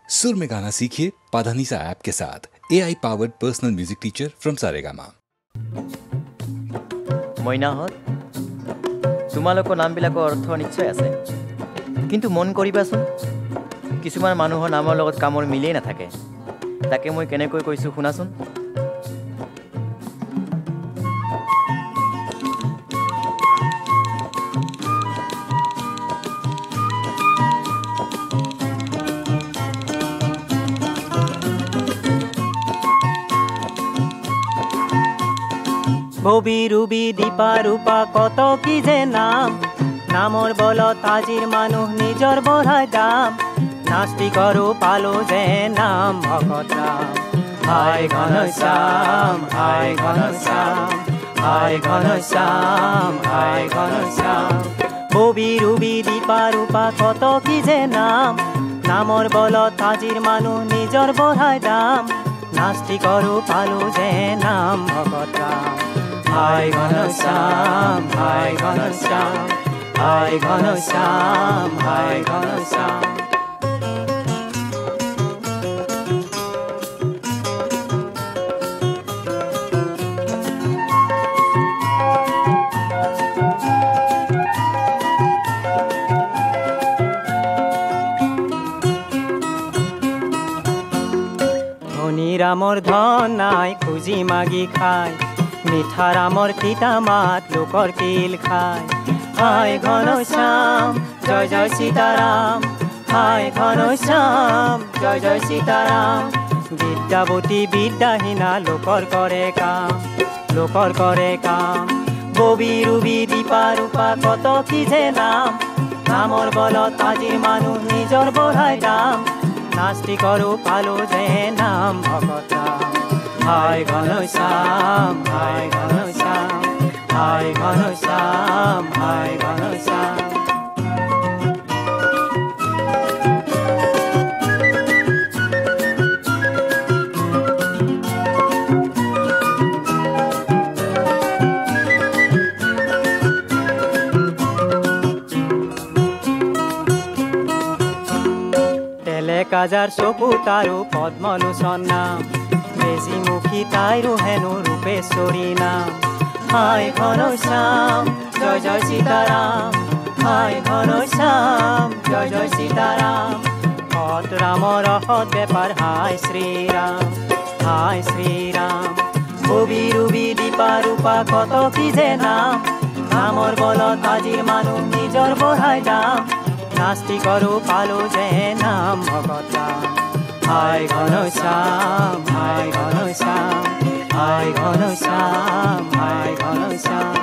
सुर में गाना सीखिए पाधानीसा ऐप के साथ। AI powered personal music teacher from Saregama. মইনাহঁত তোমালোকৰ নামবিলাকৰ অৰ্থ নিশ্চয় আছে, কিন্তু মন কৰিবাচোন কিছুমান মানুহৰ নামৰ লগত কামৰ মিলেই নাথাকে। তাকে মই কেনেকৈ কৈছোঁ শুনাচোন। ববি ৰুবি দীপা ৰূপা কত কি যে নাম, নামৰ বলত আজিৰ মানুহ নিজৰ বঢ়াই দাম। নাস্তিকৰো পালো যে নাম ভকত ৰাম। হায় ঘনশ্যাম হায় ঘনশ্যাম হায় ঘনশ্যাম হায় ঘনশ্যাম। ববি ৰুবি দীপা ৰূপা কত কি যে নাম, নামৰ বলত আজিৰ মানুহ নিজৰ বঢ়াই দাম। নাস্তিকৰো পালো যে নাম ভকত ৰাম। হায় ঘনশ্যাম হায় ঘনশ্যাম হায় ঘনশ্যাম হায় ঘনশ্যাম। ধনী ৰামৰ ধন নাই খুজি মাগি খায়, মিঠা ৰামৰ তিতা মাত লোকৰ কিল খায়। হায় ঘনশ্যাম জয় জয় সীতাৰাম, হায় ঘনশ্যাম জয় জয় সীতাৰাম। বিদ্যাৱতী বিদ্যাহীনা লোকৰ কৰে কাম, লোকৰ কৰে কাম। ববি ৰুবি দীপা ৰূপা কত কি যে নাম, নামৰ বলত আজিৰ মানুহ নিজৰ বঢ়াই দাম। নাস্তিকৰো পালো যে নাম ভকত ৰাম। হায় ঘনশ্যাম হায় ঘনশ্যাম হায় ঘনশ্যাম হায় ঘনশ্যাম। তেলে কাজাৰ চকু তাৰো পদ্মলোচন নাম, বেজিমুখী তাইৰো হেনো ৰূপেশ্বৰী নাম। হায় ঘনশ্যাম জয় জয় সীতাৰাম, হায় ঘনশ্যাম জয় জয় সীতাৰাম। সৎ ৰামৰ সৎ বেপাৰ হায় শ্ৰীৰাম হায় শ্ৰীৰাম। ববি ৰুবি দীপা ৰূপা কত কি যে নাম, নামৰ বলত আজিৰ মানুহ নিজৰ বঢ়াই দাম। নাস্তিকৰো পালো যে নাম ভকত ৰাম। হায় ঘনশ্যাম হায় ঘনশ্যাম হায় ঘনশ্যাম হায় ঘনশ্যাম।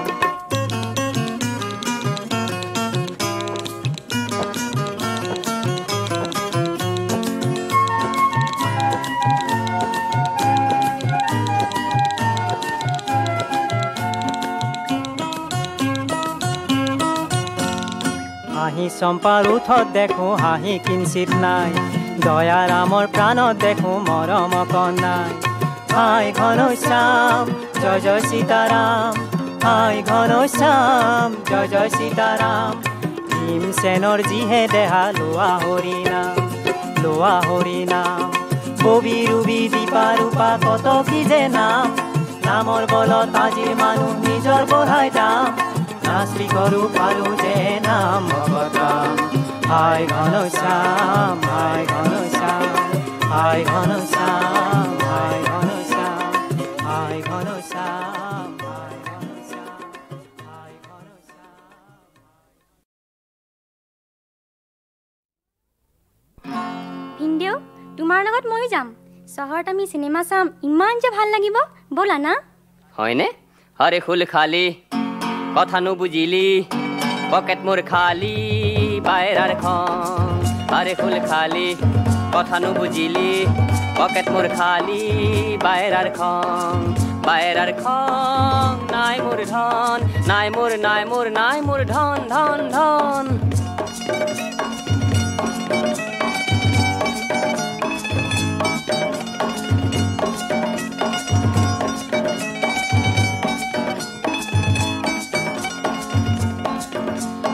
হাঁহি চম্পাৰ উঠত দেখো হাঁহি কিঞ্চিত নাই, দয়া ৰামৰ প্ৰাণত দেখো মৰম অকণাই। হায় ঘনশ্যাম জয় জয় সীতাৰাম, হায় ঘনশ্যাম জয় জয় সীতাৰাম। ভীমসেনৰ যিহে দেহা লোৱা হৰিনাম লোৱা হৰিনাম। ববি ৰুবি দীপা ৰূপা কত কি যে নাম, নামৰ বলত আজিৰ মানুহ নিজৰ বঢ়াই দাম। নাস্তিকৰো পালো যে নাম ভকত ৰাম। হায় ঘনশ্যাম হায় ঘনশ্যাম হায় ঘনশ্যাম হায় ঘনশ্যাম হায় ঘনশ্যাম হায় ঘনশ্যাম হায় ঘনশ্যাম। ভিনদেউ তোমাৰ লগত ময়ো যাম। চহৰত আমি চিনেমা চাম, ইমান যে ভাল লাগিব, ব'লা না। হয়নে? আরে ফুল খালি কথা নুবুজিলি, পকেট মোর খালি বাইরার খন। আরে ফুল খালি কথা নুবুজিলি, পকেট মোর খালি বাইরার খন। বাইরার খন নাই মোর ধন, নাই মোর নাই মোর নাই মোর ধন ধন ধন।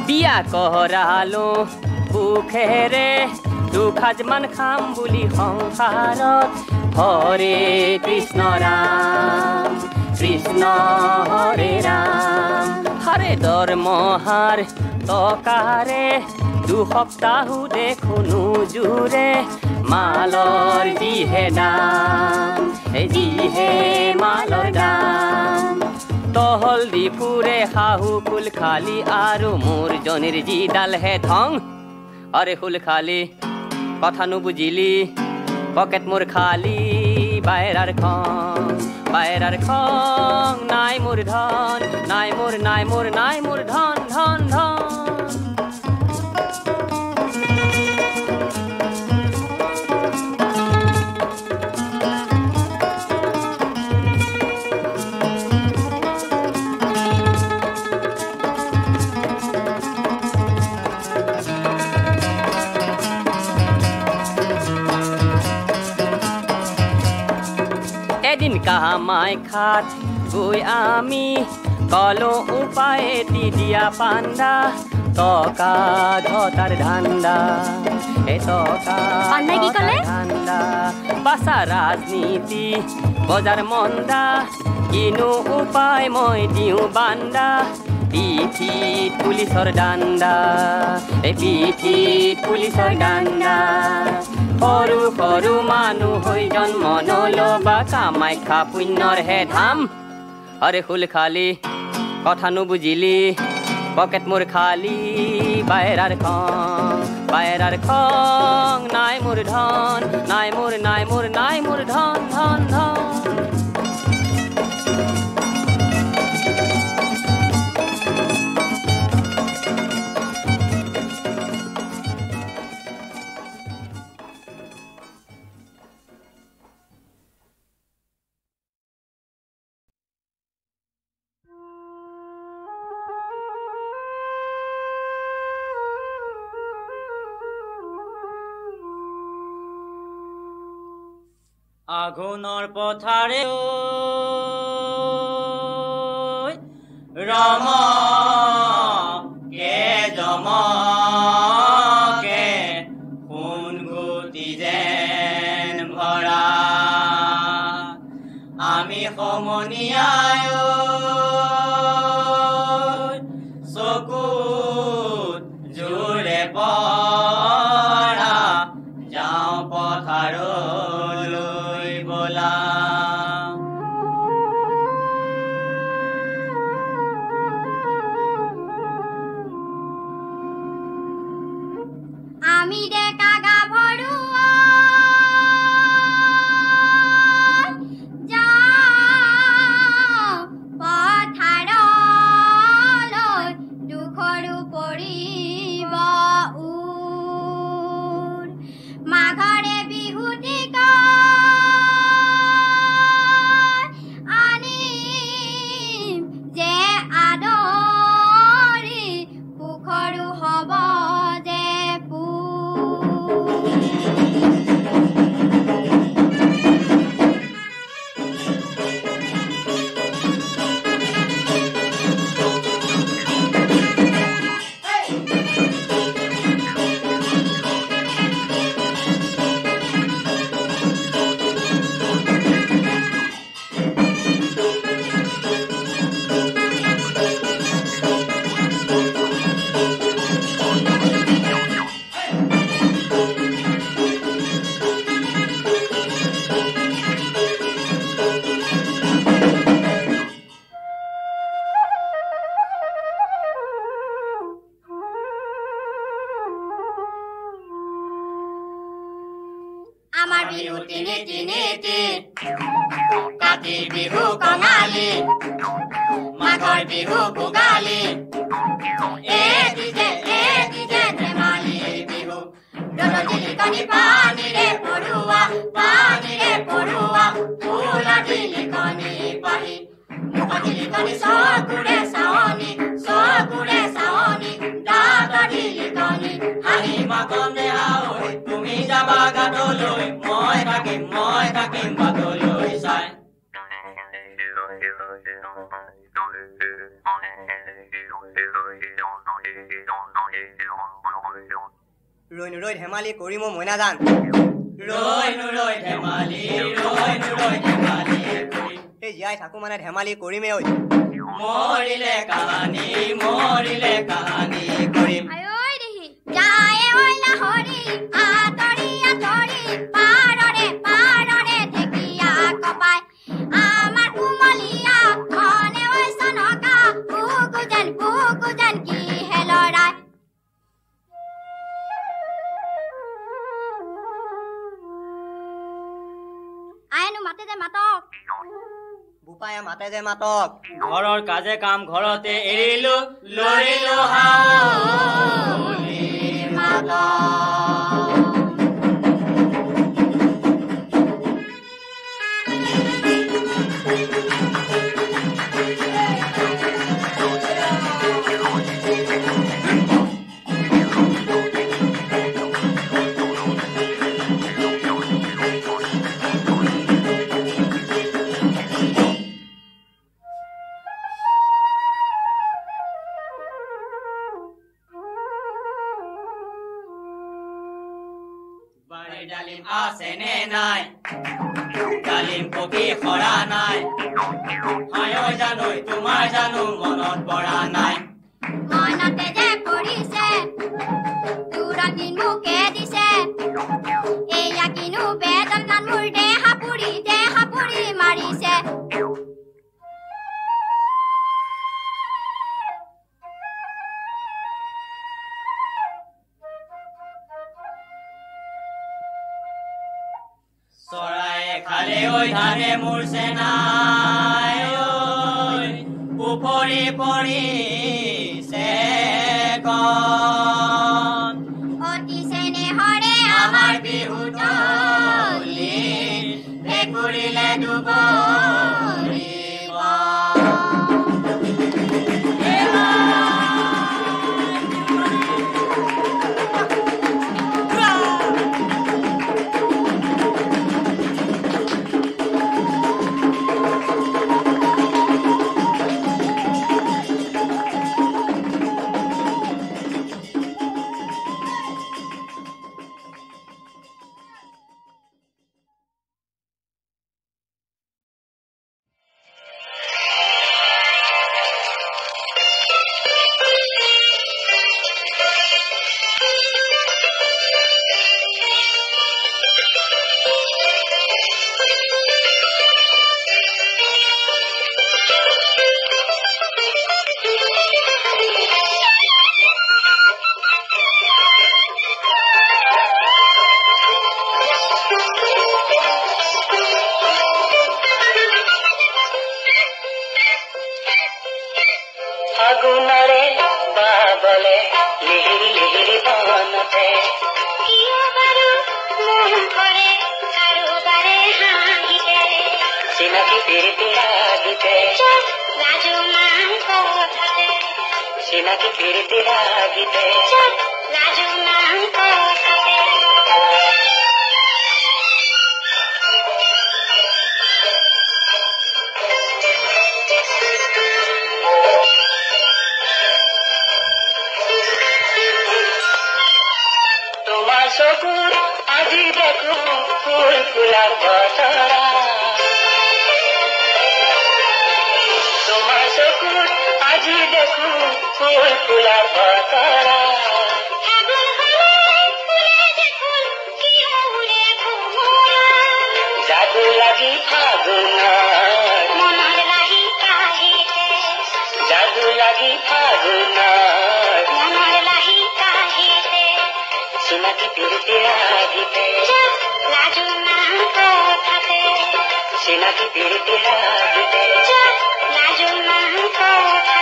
বিয়া করালো বুখেরে দুখাজমান খাম বুলি সংসাৰত হৰে কৃষ্ণ ৰাম কৃষ্ণ হৰে ৰাম হৰে দৰমহাৰ টকাৰে দুসপ্তাহো দেখোনো জোৰে মালৰ যিহে দাম যিহে মালৰ দাম তহল দি ফুৰে শাহু ফুল খালি আৰু মোৰ জনীৰ যিডালহে ধং আৰে ফুল খালি কথা নুবুজিলি পকেট মোৰ খালি বাহিৰাৰ খং নাই মোৰ ধন নাই মোৰ ধন ধন ধন এদিন কামাই খাত গৈ আমি কলো উপায়ে দিয়া পাণ্ডা টকা ঘটাৰ ধান্দা টকা ধান্দা বাছা ৰাজনীতি বজাৰ মন্দা কিনো উপায় মই দিওঁ বান্দা পিঠিত পুলিচৰ ডাণ্ডা পিঠিত পুলিচৰ ডাণ্ডা সৰু সৰু মানুহ হৈ জন্ম নলবা কামাখ্যা পুণ্যৰ হে ধাম আৰে ফুল খালি কথা নুবুজিলি পকেট মোৰ খালি বাহিৰাৰ খং নাই মোৰ ধন নাই মোৰ ধন ধন ধন আঘোণৰ পথাৰে ৰম কে জমকে সোণ গুটি যেন ভৰা আমি সমনীয়াই চকুত জোৰে পৰা যাওঁ পথাৰলৈ বলা আমি ডেকা গাভৰু যাওঁ পথাৰলৈ দুখৰো পৰিব মাঘৰে বিহুটিক আনিম যে আদৰি সুখৰো হ'ব যে আমাৰ বিহু তিনি তিনিটি কাতিৰ বিহু কঙালী মাঘৰ বিহু ভোগালী এটি যে ধেমালি বিহু ৰদলিকনি পানীৰে পৰুৱা ফুলা দিলিকনি পাহি মুখদিলিকনি চকুৰে চাৱনি দাঁত দিলিকনি হাঁহি মাকনে আৱৈ তুমি যাবা গাতলৈ মই থাকিম বাটলৈ চাই ৰৈ নুৰৈ ধেমালি কৰি মই মইনা জান ৰৈ নুৰৈ ধেমালি এই জীয়াই থাকো মানে ধেমালি কৰিমেই ঐ মৰিলে কাহানি কৰিম আয়ৈ দেহি যায় ঐ লাহৰি আতৰি আতৰি পাৰৰে ঢেকিয়া কপাই আমাৰ কুমলীয়া মনে ঐ চনকা বুকু যেন কি হেলৰাই আইনো মাতে যে মাতক বোপায়ে মাতে যে মাতক ঘৰৰ কাজে কাম ঘৰতে এৰিলো লৰিলো হাউলি মাতা ডালিম আছে নে নাই ডালিম পকি খৰা নাই হয় জানো তোমাৰ জানো মনত পৰা নাই মনতে যে পৰিছে দূৰত দিন মুকে দিছে এয়া কিনো বেদনাত মোৰ দেহা পুৰি মাৰিছে চৰায়ে খালে ঐ ধানে মোৰ চেনাই উপৰি পৰিছে অতি চেনেহৰে আমাৰ বিহু তলি ভেকুৰিলে দুবৰিব আগুনৰে বাবলে লিহিৰি লিহিৰি বনতে কিয় বাৰু মুখৰে কাৰোবাৰে হাঁহিলে চিনাকি প্ৰীতি লাগিতে লাজু মান কথাতে চিনাকি প্ৰীতি লাগিতে লাজু মান কথাতে চকুৰ আজি দেখো ফুল ফুলাৰ বতৰা তোমাৰ চকুৰ আজি দেখো ফুল ফুলাৰ বতৰা যাদু লাগি ফাগুনৰ মনৰ লাগি কাহিতে যাদু লাগি ফাগুনৰ মনৰ লাগি কাহিতে চিনাকি প্ৰীতি লাগিতে লাজু মান কথাতে চিনাকি প্ৰীতি লাগিতে লাজু মান কথাতে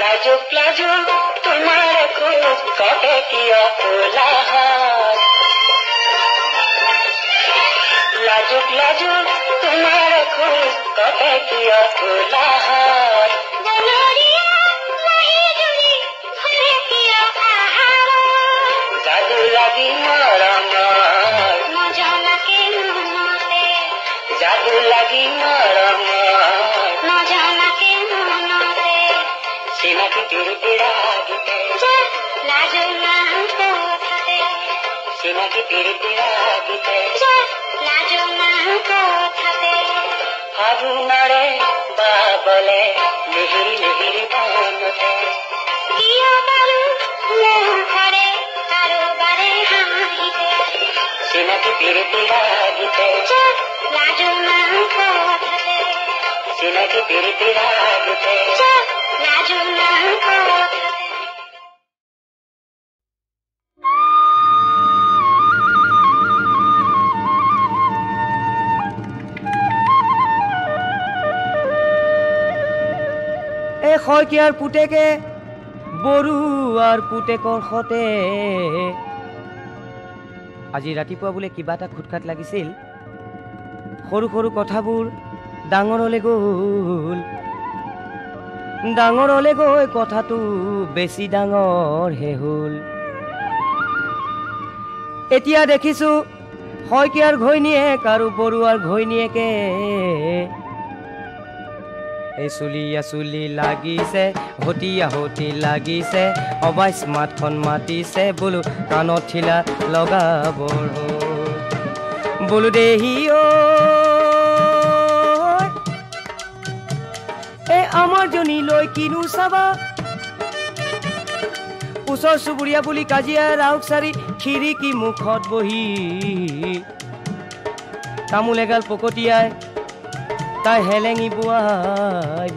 লাজুক লাজুক তোমাৰ খুব কবে কিয় কোলাহল লাজুক লাজুক তোমাৰ খুব কবে কিয় কোলাহল পিৰিতি ৰাগিতে লাজু না কথাতে চিনাকি পিৰিতি ৰাগিতে লাজু না কথাতে ফাগুনৰে বাবলে লিহিৰি লিহিৰি বনতে কিয় বাৰু মুখৰে কাৰোবাৰে হাঁহিতে চিনাকি পিৰিতি ৰাগিতে লাজু না কথাতে চিনাকি পিৰিতি ৰাগিতে লাজু না কথাতে শইকীয়াৰ পুতেকে বৰুৱাৰ পুতেকৰ সতে আজি ৰাতিপুৱা বোলে কিবা এটা খুটখাট লাগিছিল সৰু সৰু কথাবোৰ ডাঙৰলৈ গৈ কথাটো বেছি ডাঙৰহে হ'ল এতিয়া দেখিছো শইকীয়াৰ ঘৈণীয়েক আৰু বৰুৱাৰ ঘৈণীয়েকে চুলি লাগিছে হতি লাগিছে অবাইচ মাতখন মাতিছে বোলো কাণত ঠিলা লগাবৰ বোলো দেহি আমাৰ জনী লৈ কিনো চাবা ওচৰ চুবুৰীয়া বুলি কাজিয়া ৰাউক চাৰি খিৰিকী মুখত বহি তামোল এগাল পকতিয়াই তাই হেলেঙি বোৱাই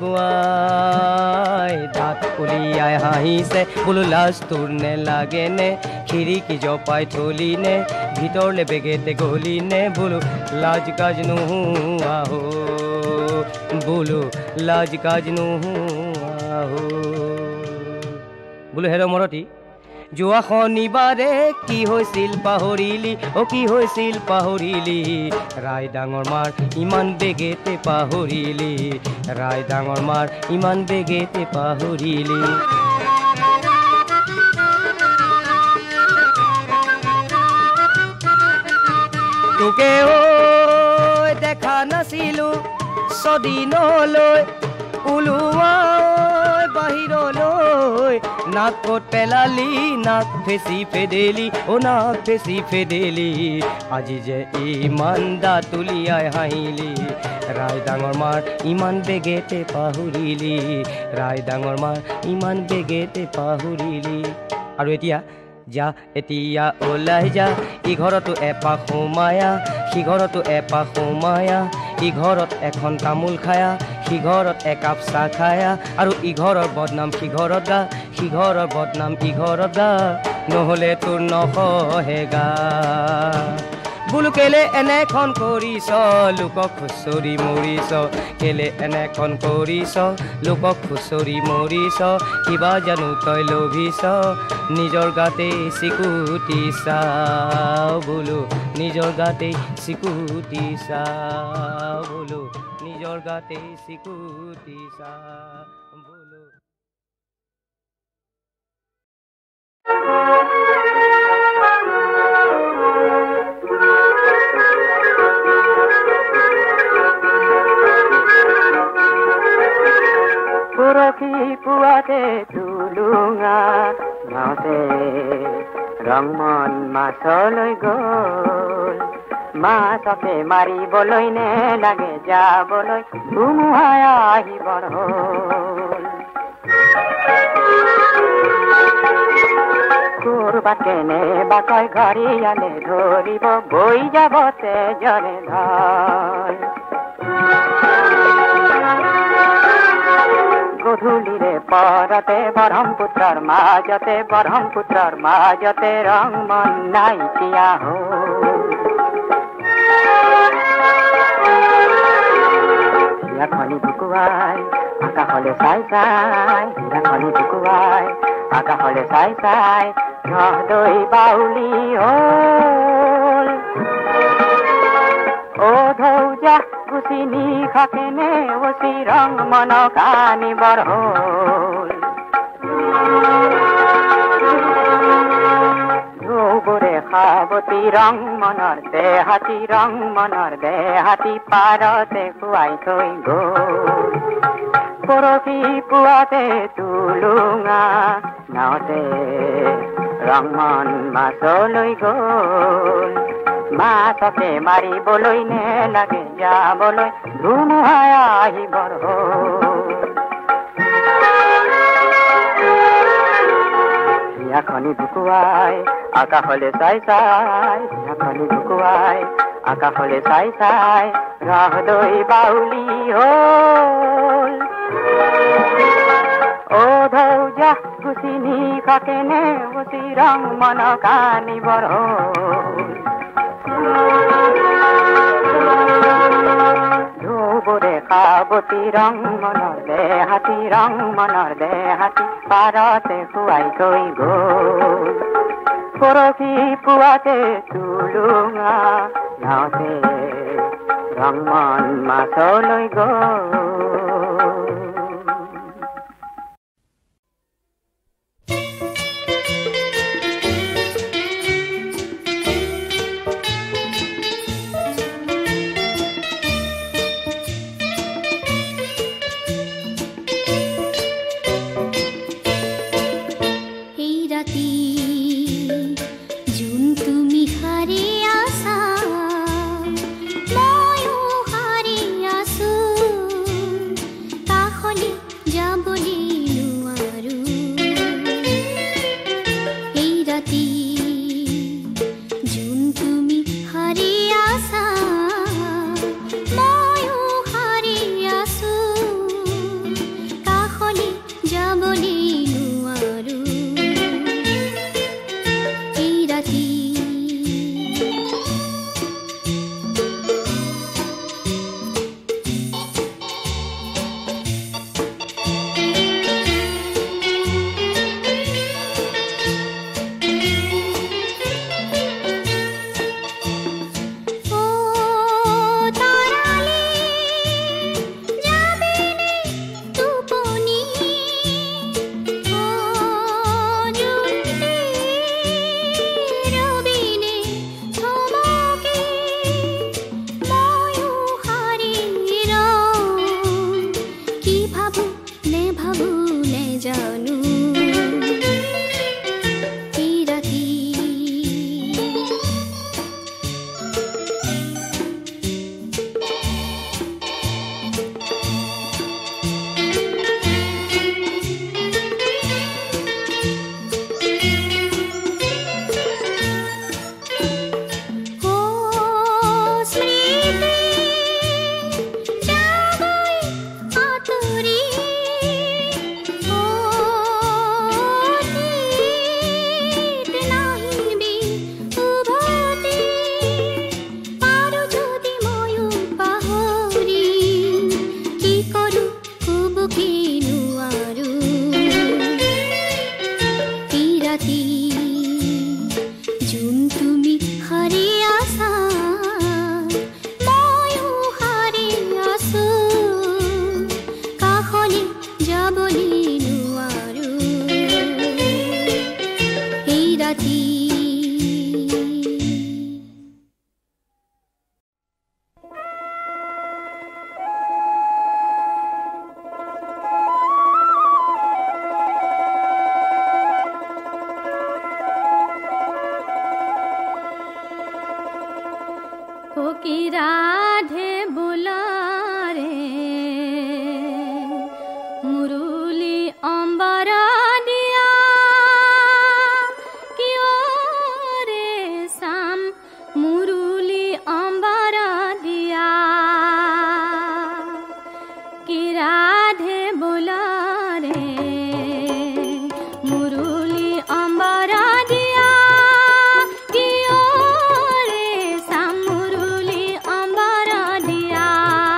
দাঁত উলিয়াই হাঁহিছে বোলো লাজ তোৰ নে লাগে নে খিৰিকী জপাই থলি নে ভিতৰলে বেগেতে গলি নে বোলো লাজ কাজ নোহোৱা বোলো লাজ কাজ নোহোৱা বোলো হেৰ মৰতি যোৱা শনিবাৰে কি হৈছিল পাহৰিলি কি হৈছিল পাহৰিলি ৰাই ডাঙৰ মাৰ ইমান বেগেতে পাহৰিলি ৰাই ডাঙৰ মাৰ ইমান বেগেতে পাহৰিলি তোকে দেখা নাছিলো ছদিনলৈ ওলোৱা বাহিৰলৈ নাক কত পেলালি নাক ফেচি ফেদেলি নাক ফেচি ফেদেলি আজি যে ইমান দাঁত উলিয়াই হাঁহিলি ৰাই ডাঙৰ মাৰ ইমান বেগেতে পাহৰিলি ৰাই ডাঙৰ মাৰ ইমান বেগেতে পাহৰিলি আৰু এতিয়া ওলাই যা ইঘৰতো এপাক সোমায়া সিঘৰতো এপাক সোমায়া ইঘৰত এখন তামোল খায়া সিঘৰত একাপ চাহ খায়া আৰু ইঘৰৰ বদনাম সিঘৰত গা সিঘৰৰ বদনাম ইঘৰত গা নহ'লে তোৰ নহহেগা বোলো কেলে এনেখন কৰিছ লোকক খুচৰি মৰিছ কেলে এনেখন কৰিছ লোকক খুচৰি মৰিছ কিবা জানো তই লোভিছ নিজৰ গাতে চিকুটি চা বোলো নিজৰ গাতে চিকুটি চা বোলো নিজৰ গাতে চিকুটি চা বোলো পুৰখি পুৱাতে তুলুঙা গাঁৱতে ৰংমন মাছলৈ গ'ল মাছকে মাৰিবলৈ নে লাগে যাবলৈ ধুমুহাই আহিবৰ হ'ল কৰবাত কেনে বাকৈ ঘৰিয়ালে ধৰিব বৈ যাব তেজৰে ঢল গধূলিৰে পৰতে ব্ৰহ্মপুত্ৰৰ মাজতে ৰংমন নাইকিয়া হীৰাখনি বুকুৱাই আকাশলে চাই আকাশলে চাই নদৈ বাউলি হ'ল ধৌজা গুচি নিশাকেনে অচি ৰংমনক আনিবৰ হ'ল ঢৌবোৰে সাৱতী ৰংমনৰ দেহাতী পাৰতে খুৱাই থৈ গ'ল পৰহি পুৱাতে তুলুঙা নাওতে ৰংমন মাছলৈ গ'ল মাছকে মাৰিবলৈ নেলাগে যাবলৈ ধুমুহাই আহিবৰ হিয়াখনি বুকুৱাই আকাশলৈ চাই চাই হিয়াখনি বুকুৱাই আকাশলৈ চাই চাই ৰাহদৈ বাউলি হ'ল ও ধৌজা গুচিনি কাকেনে উচি ৰং মন কানিবৰ হ'ল ধুবৰে কাবতী ৰং মনৰ দেহাতী ৰং মনৰ দেহাতী পাৰতে খুৱাই থৈ গ'ল পৰহি পুৱাতে তুলুঙা নাওতে ৰংমন মাছলৈ গ'ল দিয়া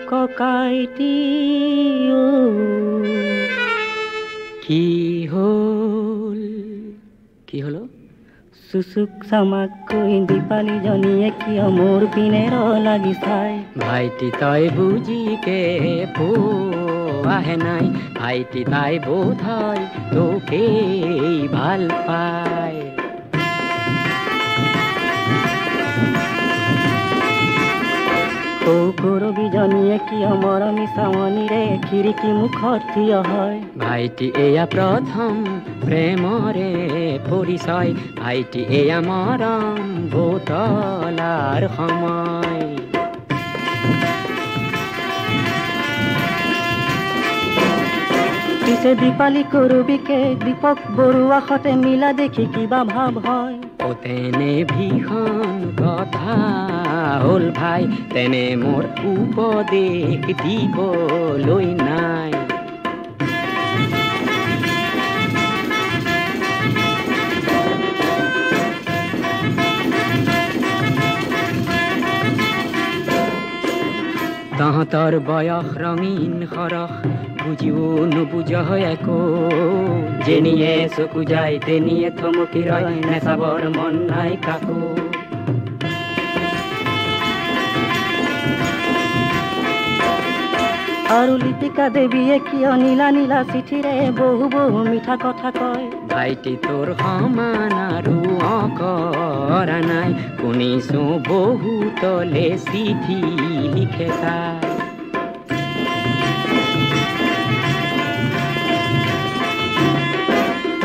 ককাইটি কি হল কি হলো চুচুক চামাকৈ দীপালি জনীয়ে কিয় মোৰ পিনে লাগি চাই ভাইটি তই বুজিকে পোৱাহে নাই ভাইটি তাই বোধ হয় তোকেই ভাল পায় কৰবীজনীয়ে কিয় মৰমী চাৱনীৰে খিৰিকী মুখত থিয় হয় ভাইটি এয়া প্ৰথম প্ৰেমৰে পৰিচয় ভাইটি এয়া মৰম বুতলাৰ সময় পিছে দীপালি কৰবীকে দীপক বৰুৱা সতে মিলা দেখি কিবা ভাৱ হয় তেনে ভীষণ কথা হল ভাই তেনে মোৰ উপদেশ দিবলৈ নাই তাহাঁতৰ বয়স ৰঙীন সৰহ বুজিও নুবুজ হয় একো যেনিয়ে চকু যায় তেনিয়ে থমকি ৰয় নেচাবৰ মন নাই কাকো আৰু লিপিকা দেৱীয়ে কিয় নীলা নীলা চিঠিৰে বহু বহু মিঠা কথা কয় ভাইটি তোৰ সমান আৰু অকৰা নাই শুনিছো বহুতলে চিঠি লিখে তাই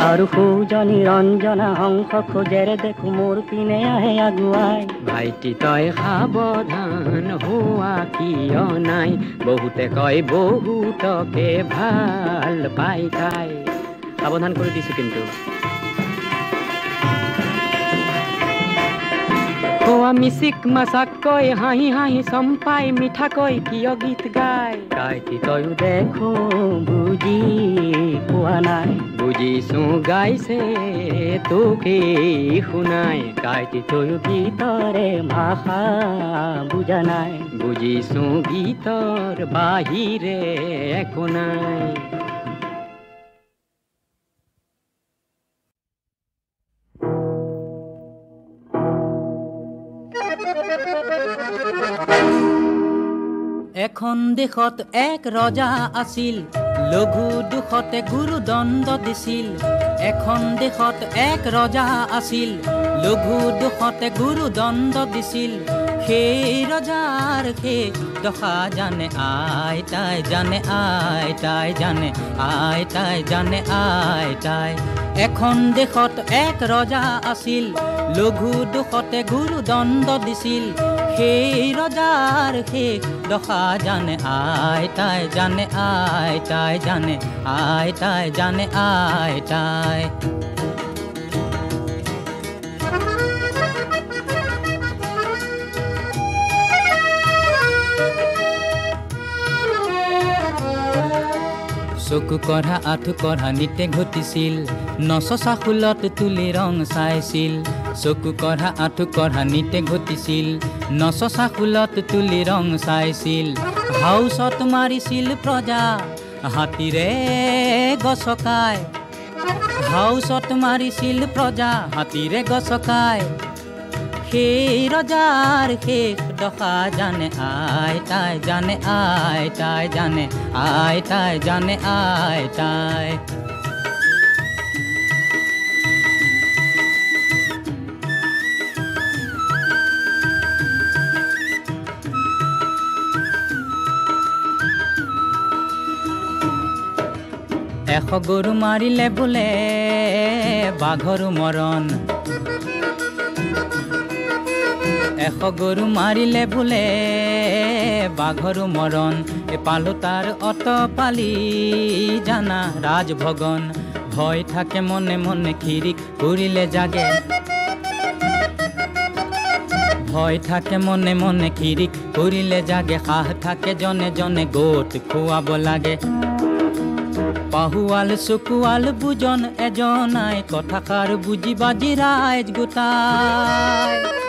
আৰু সৌজনী ৰঞ্জনা হংস খোজেৰে দেখো মোৰ পিনে আহে আগুৱাই ভাইটি তই সাৱধান হোৱা কিয় নাই বহুতে কয় বহুতকে ভাল পাই তাই সাৱধান কৰি দিছো কিন্তু মিচিক মাছাকৈ হাঁহি হাঁহি চম্পাই মিঠাকৈ কিয় গীত গায় গাইতি তয়ো দেখো বুজি পোৱা নাই বুজিছো গাইছে তোকে শুনাই গাইতি তয়ো গীতৰে ভাষা বুজা নাই বুজিছো গীতৰ বাহিৰে একো নাই এখন দেশত এক ৰজা আছিল লঘু দুখতে গুৰুদণ্ড দিছিল এখন দেশত এক ৰজা আছিল লঘু দুখতে গুৰুদণ্ড দিছিল সেই ৰজাৰ শেষ দশা জানে আইতাই জানে আইতাই জানে আইতাই জানে আইতাই এখন দেশত এক ৰজা আছিল লঘু দুখতে গুৰুদণ্ড দিছিল সেই ৰজাৰ শেষ দশা জানে আইতাই জানে আইতাই জানে আইতাই জানে আইতাই চকু কঢ়া আঁঠু কঢ়া নিতে ঘটিছিল নচচা ফুলত তুলি ৰং চাইছিল চকু কঢ়া আঁঠু কঢ়া নিতে ঘটিছিল নচচা ফুলত তুলি ৰং চাইছিল হাউচত মাৰিছিল প্ৰজা হাতীৰে গছকাই হাউচত মাৰিছিল প্ৰজা হাতীৰে গছকাই সেই ৰজাৰ শেষ দশা জানে আইতাই জানে আইতাই জানে আইতাই জানে আইতাই এশ গৰু মাৰিলে বোলে বাঘৰো মৰণ এশ গৰু মাৰিলে বোলে বাঘৰো মৰণ পালো তাৰ অত পালি জানা ৰাজভগন ভয় থাকে মনে মনে খিৰিক ঘূৰিলে জাগে ভয় থাকে মনে মনে খিৰিক ঘূৰিলে জাগে সাহ থাকে জনে জনে গোট খুৱাব লাগে পাহুৱাল চকুৱাল বুজন এজনাই কথাষাৰ বুজি বাজি ৰাইজ গোটাই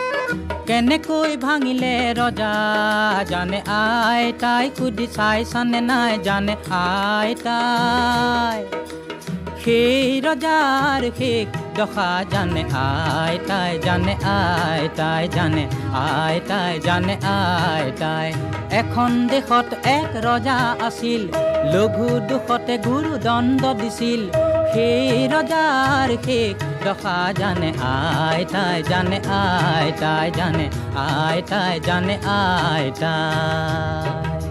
কেনেকৈ ভাঙিলে ৰজা জানে আইতাই সুধি চাইছানে নাই জানে আইতাই সেই ৰজাৰ শেষ দশা জানে আইতাই জানে আইতাই জানে আইতাই জানে আইতাই এখন দেশত এক ৰজা আছিল লঘু দুখতে গুৰুদণ্ড দিছিল সেই ৰজাৰ শেষ দশা জানে আইতাই জানে আইতাই জানে আইতাই জানে আইতাই